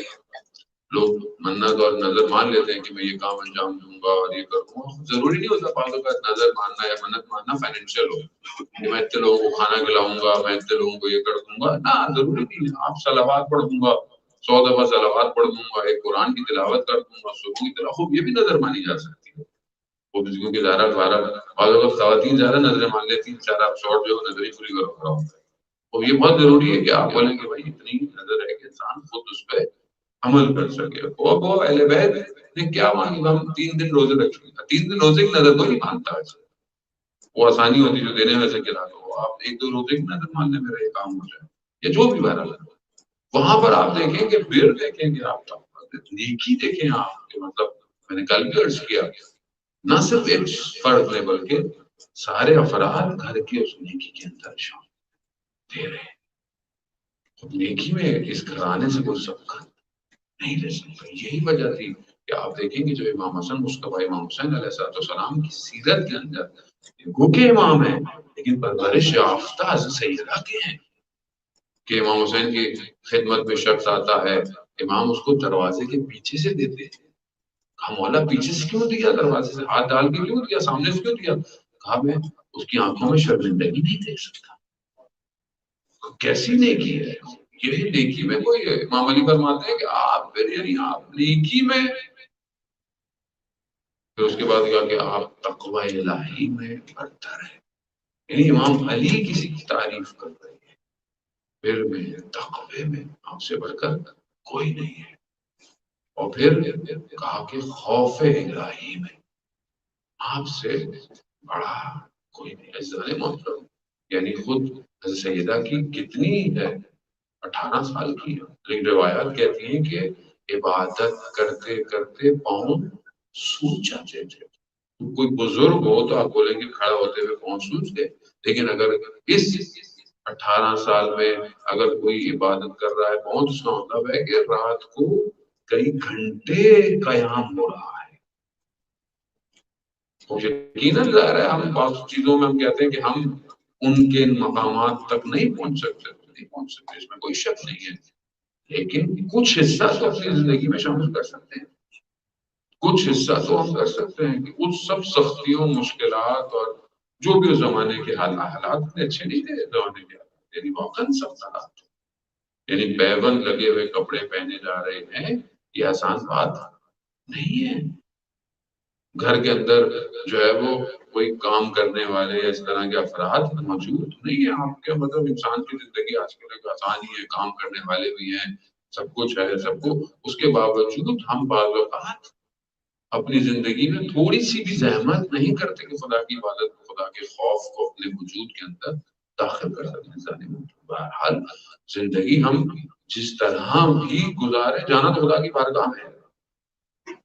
لوگ منت اور نظر مان لیتے ہیں کہ میں یہ کام انجام دوں گا اور یہ کروں گا، ضروری نہیں ہوتا بعضوں کا نظر ماننا یا منت ماننا فائنینشیل ہو کہ میں اتنے لوگوں کو کھانا کھلاؤں گا، میں اتنے لوگوں کو یہ کر دوں گا، نہ ضروری نہیں ہے، آپ صلوات پڑھ دوں گا، 100 دفعہ صلوات پڑھ دوں گا، ایک قرآن کی تلاوت کر دوں گا، صبح کی تلاوت، یہ بھی نظر مانی جا سکتی ہے، وہ کیونکہ زیادہ بعضوں کا خواتین زیادہ نظریں مان لیتی ہیں، بیچارہ شارٹ جو ہے نظر ہی پوری کر رہا ہوتا ہے، تو یہ بہت ضروری ہے کہ آپ بولیں کہ بھائی اتنی نظر ہے کہ انسان خود اس پہ عمل کر سکے۔ وہ اہل بیت نے کیا مانگی، ہم 3 دن روزے رکھیں گے، 3 دن روزے کی نظر کوئی نہیں مانتا ہے، وہ آسانی ہوتی جو دینے میں سے کھلا دو، آپ 1-2 روزے کی نظر ماننے میں رہے کام ہو جائے، یا جو بھی بہرحال ہے، وہاں پر آپ دیکھیں کہ بر دیکھیں گے، آپ نیکی دیکھیں، آپ کے مطلب میں نے کل بھی عرض کیا نہ صرف ایک فرد نے بلکہ سارے افراد گھر کے اس نیکی کے اندر شامل دے رہے ہیں، نیکی میں اس گھرانے سے کوئی سبقت نہیں لے سکتا۔ یہی وجہ تھی کہ آپ دیکھیں گے جو امام حسن مصطفیٰ امام حسین علیہ السلام کی سیرت کے اندر گو کے امام ہیں لیکن پرورش یافتہ سیدہ کے ہیں، کہ امام حسین کی خدمت میں شخص آتا ہے، امام اس کو دروازے کے پیچھے سے دیتے ہیں. کہا مولا پیچھے سے کیوں دیا، دروازے سے ہاتھ ڈال کے کیوں دیا، سامنے سے کیوں دیا؟ کہا میں اس کی آنکھوں میں شرمندگی نہیں دیکھ سکتا. کیسی نیکی ہے یہی نیکی میں کوئی ہے. امام علی فرماتے ہیں کہ آپ پھر یعنی آپ نیکی میں، پھر اس کے بعد کہا کہ آپ تقوی الہی میں برتر ہیں. یعنی امام علی کسی کی تعریف کر رہے ہیں، پھر میں تقوی میں آپ سے بڑھ کر کوئی نہیں ہے. اور پھر کہا کہ خوف الہی میں آپ سے بڑا کوئی نہیں. عزیزان محترم، یعنی خود حضرت سیدہ کی کتنی ہے، 18 سال کی ہے، لیکن روایات کہتی ہیں کہ عبادت کرتے کرتے پاؤں سوج جاتے تھے. کوئی بزرگ ہو تو آپ بولیں گے کھڑا ہوتے ہوئے پاؤں سوج گئے، لیکن اگر اس 18 سال میں اگر کوئی عبادت کر رہا ہے پاؤں، اس کا مطلب ہے کہ رات کو کئی گھنٹے قیام ہو رہا ہے. یقیناً ظاہر ہے ہم بعض چیزوں میں ہم کہتے ہیں کہ ہم ان کے مقامات تک نہیں پہنچ سکتے، اس میں کوئی شک نہیں ہے، لیکن کچھ حصہ تو اپنی زندگی میں شامل کر سکتے ہیں. کچھ حصہ تو ہم کر سکتے ہیں کہ ان سب سختیوں، مشکلات اور جو بھی اس زمانے کے حالات اتنے اچھے نہیں تھے زمانے کے حالات، یعنی واقعاً سخت حالات، یعنی پیبند لگے ہوئے کپڑے پہنے جا رہے ہیں، یہ آسان بات نہیں ہے. گھر کے اندر جو ہے وہ کوئی کام کرنے والے اس طرح کے افراد موجود نہیں ہے. آپ کے مطلب انسان کی زندگی آج کل ایک آسان ہی ہے، کام کرنے والے بھی ہیں، سب کچھ ہے سب کو. اس کے باوجود ہم بعض اوقات اپنی زندگی میں تھوڑی سی بھی زحمت نہیں کرتے کہ خدا کی عبادت کو، خدا کے خوف کو اپنے وجود کے اندر داخل کر سکتے ہیں. بہرحال زندگی ہم جس طرح بھی گزارے، جانا تو خدا کی بارگاہ میں ہے،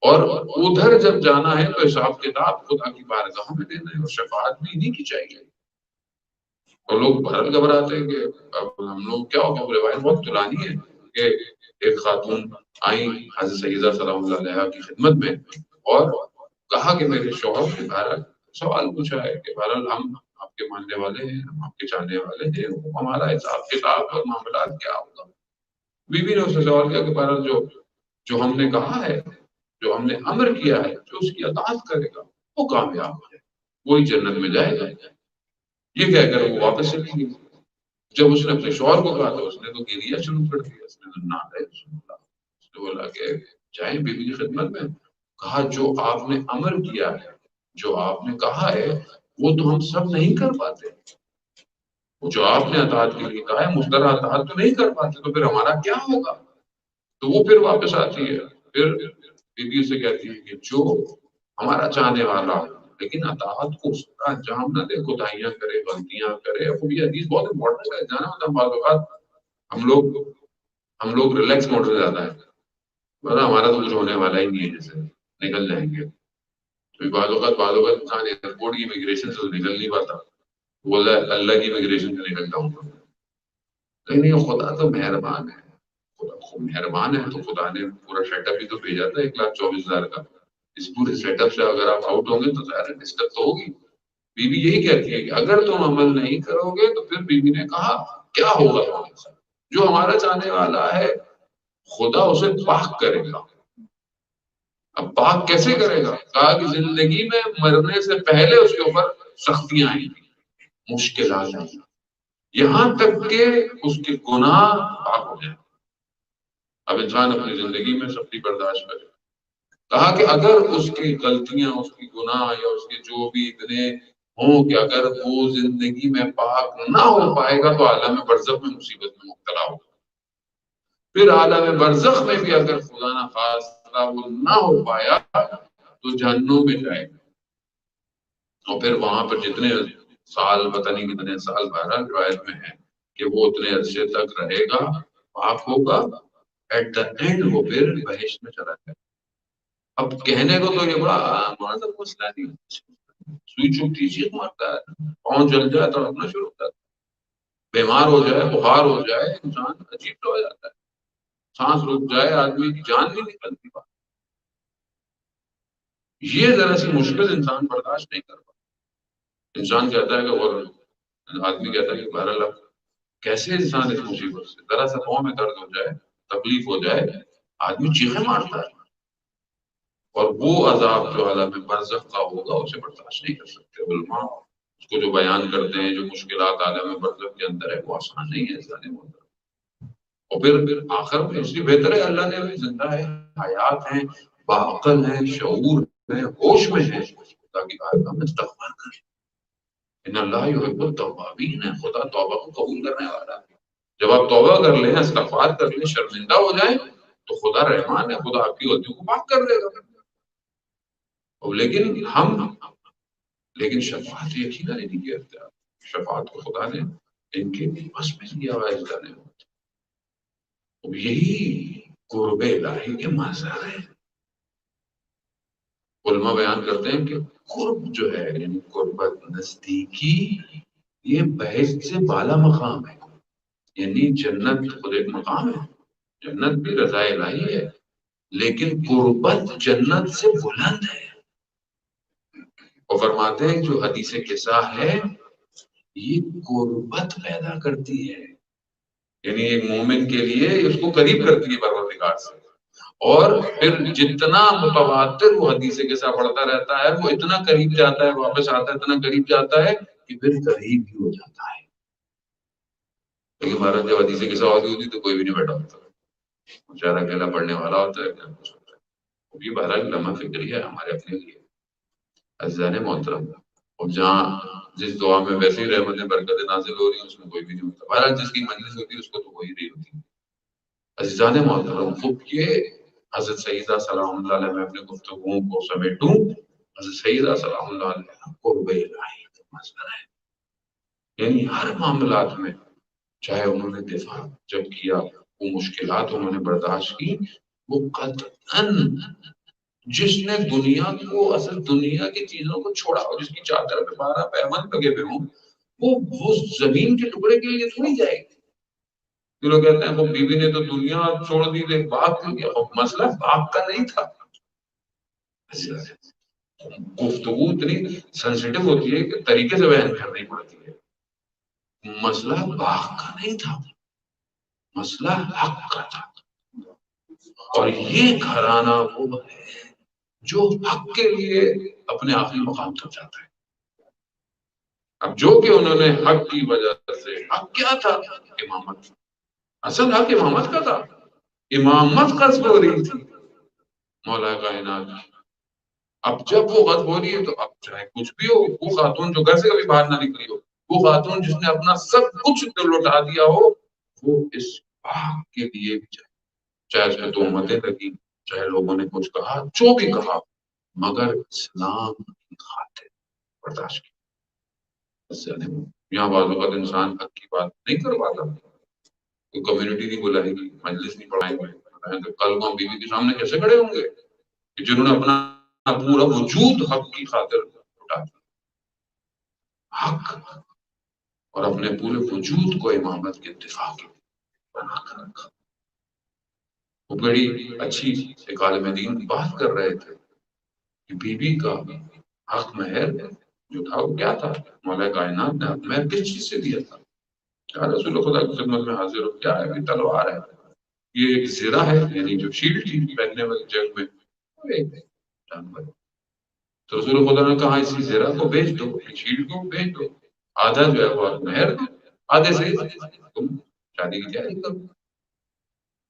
اور ادھر جب جانا ہے تو حساب کتاب خدا کی بارگاہ میں دینا ہے، اور شفاعت بھی انہیں کی چاہیے. اور لوگ بھرل گھبراتے ہیں کہ اب ہم لوگ کیا ہوگا. روایت بہت پرانی ہے کہ ایک خاتون آئی حضرت سیدہ سلام اللہ علیہ کی خدمت میں اور کہا کہ میرے شوہر سے بہرحال سوال پوچھا ہے کہ بہرحال ہم آپ کے ماننے والے ہیں، ہم آپ کے چاہنے والے ہیں، ہمارا حساب کتاب اور معاملات کیا ہوگا. بیوی نے اس سے سوال کیا کہ بہرحال جو ہم نے کہا ہے، جو ہم نے امر کیا ہے، جو اس کی اطاعت کرے گا وہ کامیاب ہے، وہی جنت میں جائے گا. یہ کہہ کر وہ واپس چلی گئی. جب اس نے اپنے شوہر کو کہا تو اس نے تو گریا شروع کر دیا. اس نے بولا کہ جائیں بیوی کی خدمت میں. کہا جو آپ نے امر کیا ہے، جو آپ نے کہا ہے، وہ تو ہم سب نہیں کر پاتے. وہ جو آپ نے اطاعت کے لیے کہا ہے مسترا اطاعت تو نہیں کر پاتے، تو پھر ہمارا کیا ہوگا. تو وہ پھر واپس آتی ہے، پھر بیوی سے کہتی ہے کہ جو ہمارا چاہنے والا ہو لیکن اطاعت کو اس کا انجام نہ دے، کوتاہیاں کرے، غلطیاں کرے. اب یہ حدیث بہت امپورٹنٹ ہے، جانا ہوتا ہے. بعض اوقات ہم لوگ ریلیکس موڈ میں زیادہ ہے، مطلب ہمارا تو کچھ ہونے والا ہی نہیں ہے، جیسے نکل جائیں گے. بعض اوقات انسان ایئرپورٹ کی امیگریشن سے نکل نہیں پاتا، بول رہا ہے اللہ کی امیگریشن سے نکل جاؤں گا. لیکن خدا تو مہربان ہے، خدا خوب مہربان ہے، تو خدا نے پورا سیٹ اپ ہی تو بھیجا تھا 1,24,000 کا. اس پورے سیٹ اپ سے اگر آپ آؤٹ ہوں گے تو ظاہر ڈسٹرب تو ہوگی. بیوی یہی کہتی ہے کہ اگر تم عمل نہیں کرو گے تو پھر بیوی نے کہا کیا ہوگا تمہارے ساتھ. جو ہمارا چاہنے والا ہے خدا اسے پاک کرے گا. اب پاک کیسے کرے گا؟ کہا کہ زندگی میں مرنے سے پہلے اس کے اوپر سختیاں آئیں گی، مشکلات آئیں گی، یہاں تک کہ اس کے گناہ پاک ہو جائیں. اب انسان اپنی زندگی میں سختی برداشت کرے. کہا کہ اگر اس کی غلطیاں، اس کی گناہ یا اس کے جو بھی اتنے ہوں کہ اگر وہ زندگی میں پاک نہ ہو پائے گا تو عالم برزخ میں مصیبت میں مبتلا ہوگا. پھر عالم برزخ میں بھی اگر خدا نہ خواستہ وہ نہ ہو پایا تو جہنم میں جائے گا. اور پھر وہاں پر جتنے سال، پتہ نہیں کتنے سال، بہرحال روایت میں ہے کہ وہ اتنے عرصے تک رہے گا، پاک ہوگا. ایٹ دا اینڈ وہ پھر بہشت میں چلا جائے. اب کہنے کو تو یہ بڑا معذر مسئلہ نہیں، سوئی چوکتی چیخ مارتا ہے، پاؤں جل جائے تو اپنا شروع ہوتا ہے، بیمار ہو جائے، بخار ہو جائے، انسان عجیب ہو جاتا ہے، سانس رک جائے، آدمی کی جان نہیں نکلتی. یہ ذرا سی مشکل انسان برداشت نہیں کر پاتا. انسان کہتا ہے کہ اور آدمی کہتا ہے کہ بہرحال کیسے انسان اس مصیبت سے، ذرا سا پاؤں میں درد ہو جائے، تکلیف ہو جائے، آدمی چیخیں مارتا ہے، اور وہ عذاب جو عالم برزخ کا ہوگا اسے برداشت نہیں کر سکتے علماء اس کو جو بیان کرتے ہیں، جو مشکلات عالم برزخ کے اندر ہے وہ آسان نہیں ہے انسان محترم۔ اور پھر آخر میں اس لیے بہتر ہے اللہ نے ہمیں زندہ ہے، حیات ہیں، باعقل ہیں، شعور میں ہوش میں ہیں، تاکہ ہم استغفار کریں۔ ان اللہ یحب التوابین ہے، خدا توبہ کو قبول کرنے والا ہے۔ جب آپ توبہ کر لیں، استغفار کر لیں، شرمندہ ہو جائیں تو خدا رحمان ہے، خدا آپ کی غلطیوں کو معاف کر دے گا۔ لیکن شفاعت یقینا نہیں کیا اختیار، شفاعت کو خدا نے ان کے بس میں لیا ہوا ہے اس گانے میں۔ اب یہی قرب الہی کے مظہر ہے۔ علماء بیان کرتے ہیں کہ قرب جو ہے یعنی قربت، نزدیکی، یہ بحث سے بالا مقام ہے، یعنی جنت خود ایک مقام ہے، جنت بھی رضا الہی ہے، لیکن قربت جنت سے بلند ہے۔ وہ فرماتے ہیں جو حدیث قصہ ہے یہ قربت پیدا کرتی ہے، یعنی ایک مومن کے لیے اس کو قریب کرتی ہے پروردگار سے، اور پھر جتنا متواتر وہ حدیث قصہ پڑھتا رہتا ہے وہ اتنا قریب جاتا ہے، واپس آتا ہے، اتنا قریب جاتا ہے کہ پھر قریب ہی ہو جاتا ہے۔ لیکن مہاراج جب حدیث قصہ ہوتی تو کوئی بھی نہیں بیٹھا ہوتا، بیچارہ اکیلا پڑھنے والا ہوتا ہے، کیا کچھ ہوتا ہے۔ یہ بہرحال لمحہ فکری ہے ہمارے اپنے لیے عزیزان محترم، اور جہاں جس دعا میں ویسے ہی رحمتیں برکتیں نازل ہو رہی ہیں اس میں کوئی بھی نہیں ہوتا، بہرحال جس کی مجلس ہوتی ہے اس کو تو وہی نہیں ہوتی۔ عزیزان محترم، خوب یہ حضرت سیدہ سلام اللہ علیہ، میں اپنے گفتگوؤں کو سمیٹوں، حضرت سیدہ سلام اللہ علیہ قرب الہی کا مظہر ہے، یعنی ہر معاملات میں چاہے انہوں نے دفاع جب کیا، وہ مشکلات انہوں نے برداشت کی، وہ قطعاً جس نے دنیا کو، اصل دنیا کی چیزوں کو چھوڑا اور جس کی چادر پہ 12 پیمن لگے ہوئے ہوں، وہ زمین کے ٹکڑے کے لیے تھوڑی جائے گی۔ جو لوگ کہتے ہیں وہ بیوی نے تو دنیا چھوڑ دی، ایک باغ کیوں گیا؟ مسئلہ باغ کا نہیں تھا۔ گفتگو اتنی سینسیٹیو ہوتی ہے کہ طریقے سے بیان کرنی پڑتی ہے۔ مسئلہ باغ کا نہیں تھا، مسئلہ حق کا تھا، اور یہ گھرانہ وہ ہے جو حق کے لیے اپنے آخری مقام تک جاتا ہے۔ اب جو کہ انہوں نے حق کی وجہ سے، حق کیا تھا؟ امامت، اصل حق امامت کا تھا، امامت قصب ہو رہی تھی مولا کائنات۔ اب جب وہ غصب ہو رہی ہے تو اب چاہے کچھ بھی ہو، وہ خاتون جو گھر سے کبھی باہر نہ نکلی ہو، وہ خاتون جس نے اپنا سب کچھ لوٹا دیا ہو، وہ اس باغ کے لیے بھی چاہے اس میں تہمتیں لگی، چاہے لوگوں نے کچھ کہا، جو بھی کہا، مگر اسلام کی خاطر برداشت کی۔ یہاں بعض اوقات انسان حق کی بات نہیں کر پاتا، کوئی کمیونٹی نہیں بلائے گی، مجلس نہیں پڑھائیں گے، کل کو بیوی کے سامنے کیسے کھڑے ہوں گے کہ جنہوں نے اپنا پورا وجود حق کی خاطر اٹھا دیا، حق اور اپنے پورے وجود کو امامت کے دفاع کے بنا کر رکھا۔ وہ بڑی اچھی ایک عالم دین بات کر رہے تھے کہ بیوی کا حق مہر جو تھا وہ کیا تھا؟ مولا کائنات نے حق مہر کس چیز سے دیا تھا؟ کیا رسول خدا کی خدمت میں حاضر ہو، کیا ہے؟ یہ تلوار ہے، یہ ایک زرہ ہے، یعنی جو شیلڈ تھی پہننے والی جنگ میں، ایک جانور۔ تو رسول خدا نے کہا اسی زرہ کو بیچ دو، شیلڈ کو بیچ دو، آدھا جو ہے وہ مہر دو، آدھے سے تم شادی کی تیاری کرو۔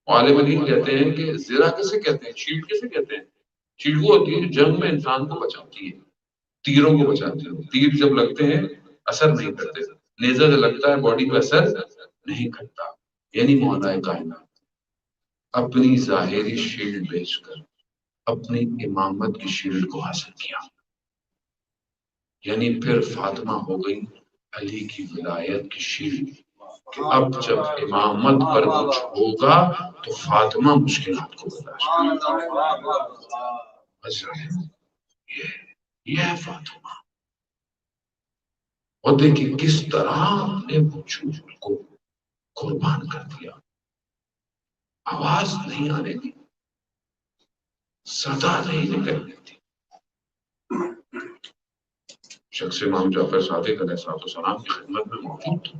عالم دین کہتے ہیں کہ زرہ کسے کہتے ہیں، شیلڈ کسے کہتے ہیں؟ شیلڈ وہ ہوتی ہے جنگ میں انسان کو بچاتی ہے، تیروں کو بچاتی ہے، تیر جب لگتے ہیں اثر نہیں کرتے، نیزہ جو لگتا ہے باڈی پہ اثر نہیں کرتا، یعنی مولا کائنات اپنی ظاہری شیلڈ بیچ کر اپنی امامت کی شیلڈ کو حاصل کیا، یعنی پھر فاطمہ ہو گئی علی کی ولایت کی شیلڈ، کہ اب جب امامت پر کچھ ہوگا تو فاطمہ مشکلات کو برداشت کرے۔ یہ ہے فاطمہ، اور دیکھیں کس طرح نے وجود کو قربان کر دیا، آواز نہیں آنے دی، صدا نہیں نکلنے دی۔ شخص امام جعفر صادق علیہ السلام کی خدمت میں موجود تھا،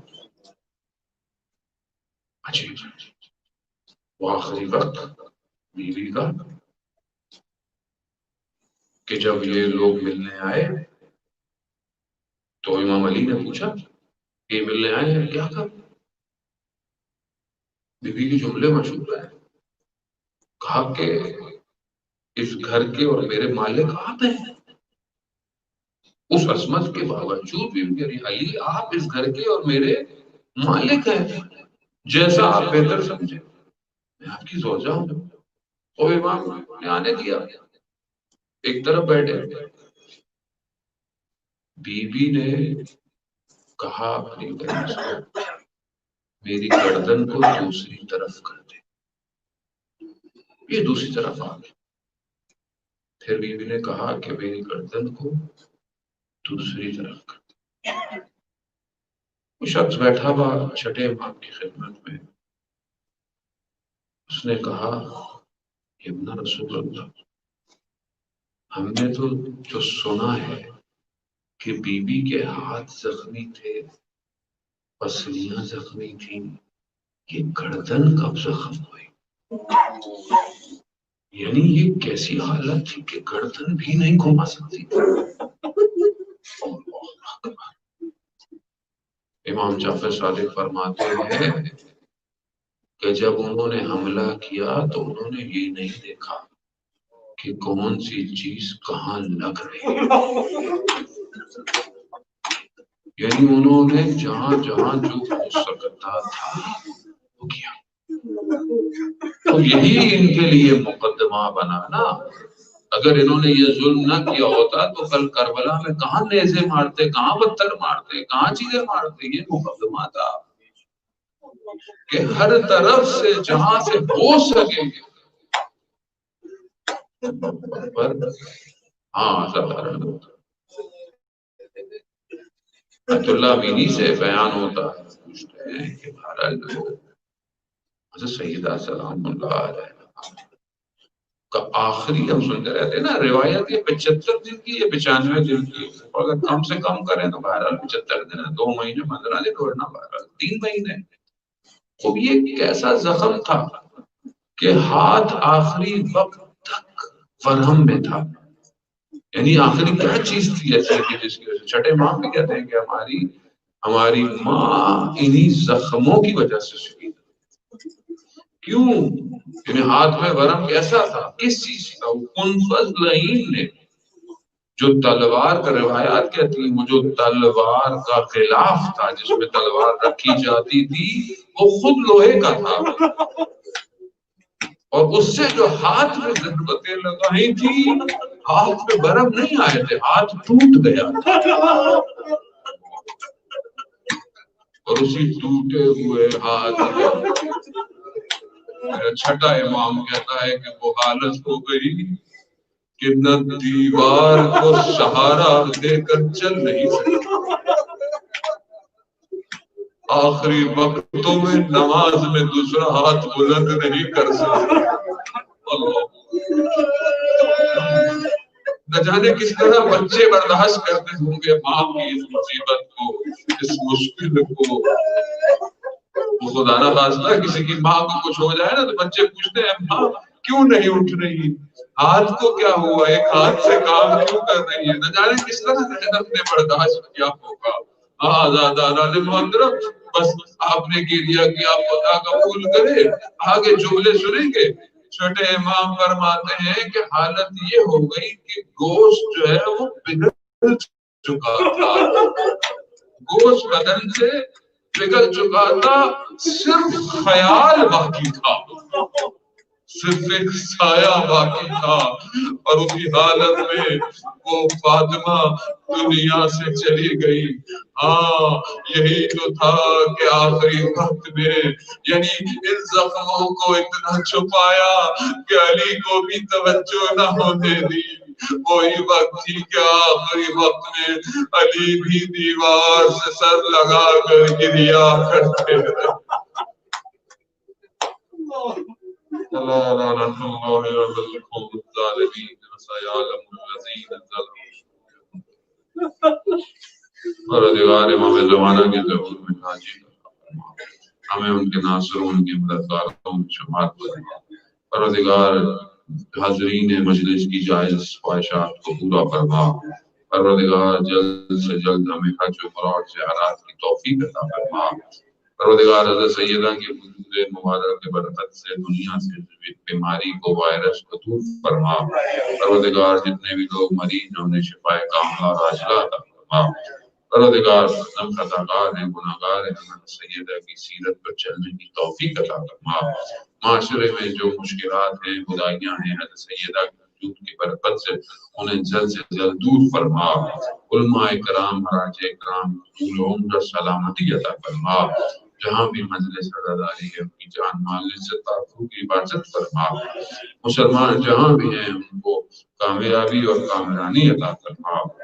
عجیب وہ آخری وقت بیوی کا کہ جب یہ لوگ ملنے آئے تو امام علی نے پوچھا کہ یہ ملنے آئے ہیں کیا کر؟ بیوی کے جملے مشہور ہیں، کہا کہ اس گھر کے اور میرے مالک آپ ہیں۔ اس عصمت کے باوجود بیوی کہہ رہی علی آپ اس گھر کے اور میرے مالک ہیں، جیسا آپ بہتر سمجھے، میں آپ کی زوجہ ہوں۔ اور امام نے آنے دیا، ایک طرف بیٹھے، بیوی نے کہا اپنی بہن سے میری گردن کو دوسری طرف کر دے، یہ دوسری طرف آ گئی۔ پھر بیوی نے کہا کہ میری گردن کو دوسری طرف کر دے۔ وہ شخص بیٹھا ہوا چھٹے امام کی خدمت میں، اس نے کہا ابن رسول اللہ، ہم نے تو جو سنا ہے کہ بیوی کے ہاتھ زخمی تھے، پسلیاں زخمی تھیں، یہ گردن کب زخم ہوئی؟ یعنی یہ کیسی حالت تھی کہ گردن بھی نہیں گھما سکتی تھی۔ امام جعفر صادق فرماتے ہیں کہ جب انہوں نے حملہ کیا تو انہوں نے یہ نہیں دیکھا کہ کون سی چیز کہاں لگ رہی ہے، یعنی انہوں نے جہاں جہاں جو ہو سکتا تھا وہ کیا۔ تو یہی ان کے لیے مقدمہ بنا نا، اگر انہوں نے یہ ظلم نہ کیا ہوتا تو کل کربلا میں کہاں نیزے مارتے، کہاں پتھر مارتے، کہاں چیزیں مارتے۔ یہ مقدمہ تھا کہ ہر طرف سے جہاں سے ہو سکے پر ہاں سدھارن ہوتا۔ عبد اللہ بینی سے بیان ہوتا ہے، پوچھتے ہیں کہ بہرحال حضرت سیدہ سلام اللہ علیہ کا آخری ہم سنتے رہتے ہیں نا روایت، یہ 75 دن کی، یہ 95 دن کی، اگر کم سے کم کریں تو بہرحال 75 دن ہے، 2 مہینے 15 دن ورنہ بہرحال 3 مہینے۔ تو یہ کیسا زخم تھا کہ ہاتھ آخری وقت تک ورم میں تھا، یعنی آخری کیا چیز تھی ایسے کہ جس کی وجہ سے چھٹے ماں بھی کہتے ہیں کہ ہماری ماں انہی زخموں کی وجہ سے شہید۔ کیوں؟ یعنی ہاتھ میں ورم کیسا تھا، کس چیز کا؟ کنفذ لعین نے جو تلوار کا روایات کہتی ہیں، وہ جو تلوار کا خلاف تھا جس میں تلوار رکھی جاتی تھی وہ خود لوہے کا تھا، اور اس سے جو ہاتھ میں ضربتیں لگائی تھی ہاتھ میں برم نہیں آئے تھے، ہاتھ ٹوٹ گیا تھا، اور اسی ٹوٹے ہوئے ہاتھ چھٹا امام کہتا ہے کہ وہ حالت ہو گئی کہ نہ دیوار کو سہارا دے کر چل نہیں سکتا، آخری وقتوں میں نماز میں دوسرا ہاتھ بلند نہیں کر سکتا۔ نہ جانے کس طرح بچے برداشت کرتے ہوں گے ماں کی اس مصیبت کو، اس مشکل کو۔ خدا نہ خواستہ کسی کی ماں کو کچھ ہو جائے نا تو بچے پوچھتے ہیں ماں کیوں نہیں اٹھ رہی، ہاتھ کو کیا ہوا، ایک ہاتھ سے کام کیوں کر رہی ہے۔ نہ جانے کس طرح محنت نے برداشت کیا ہوگا۔ آزادانہ محترم، بس آپ نے گریہ کیا، خدا قبول کرے۔ آگے جملے سنیں گے، چھوٹے امام فرماتے ہیں کہ حالت یہ ہو گئی کہ گوشت جو ہے وہ پگھل چکا تھا، گوشت بدن سے پگھل چکا تھا، صرف خیال باقی تھا، صرف ایک سایہ باقی تھا، اور اسی حالت میں وہ فاطمہ دنیا سے چلی گئی۔ ہاں یہی تو تھا کہ آخری وقت میں یعنی ان زخموں کو اتنا چھپایا کہ علی کو بھی توجہ نہ ہونے دی۔ وہی وقت تھی کہ آخری وقت میں علی بھی دیوار سے سر لگا کر گریا کرتے رہے۔ اللہ لعنت اللہ علی القوم الظالمین وسيعلم الذین ظلموا۔ پروردگار امام زمانہ کے ظہور میں حاضر ہمیں ان کے ناصروں ان کے مددگاروں میں شمار فرما۔ پروردگار حاضرین مجلس کی جائز خواہشات کو پورا فرما۔ پروردگار جلد سے جلد ہمیں حج و عمرہ اور زیارات کی توفیق عطا فرما۔ پروردگار حضرت سیدہ کی حضور مبارک کے برکت سے دنیا سے بیماری کو وائرس کو دور فرما۔ پروردگار جتنے بھی لوگ مریض ہیں انہیں شفا کاملہ اور عاجلہ عطا فرما۔ پروردگار ہم خطاکار ہیں گناہگار ہیں، حضرت سیدہ کی سیرت پر چلنے کی توفیق عطا فرما۔ معاشرے میں جو مشکلات ہیں برائیاں ہیں حضرت سیدہ کی وجود کی برکت سے انہیں جلد سے جلد دور فرما۔ علماء کرام مراجع کرام طول عمر سلامتی عطا فرما۔ جہاں بھی مجلس عزاداری ہے ان کی جان مال عزت آبرو کی حفاظت فرما۔ مسلمان جہاں بھی ہیں ان کو کامیابی اور کامرانی عطا فرما۔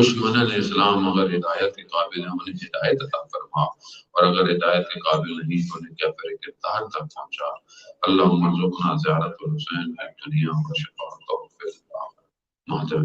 دشمنان اسلام اگر ہدایت کے قابل ہیں انہیں ہدایت عطا فرما، اور اگر ہدایت کے قابل نہیں تو انہیں کیا کرے کردار تک پہنچا۔ اللہم ارزقنا زیارت الحسین فی الدنیا و شفاعتہ فی الآخرہ۔ مہاجر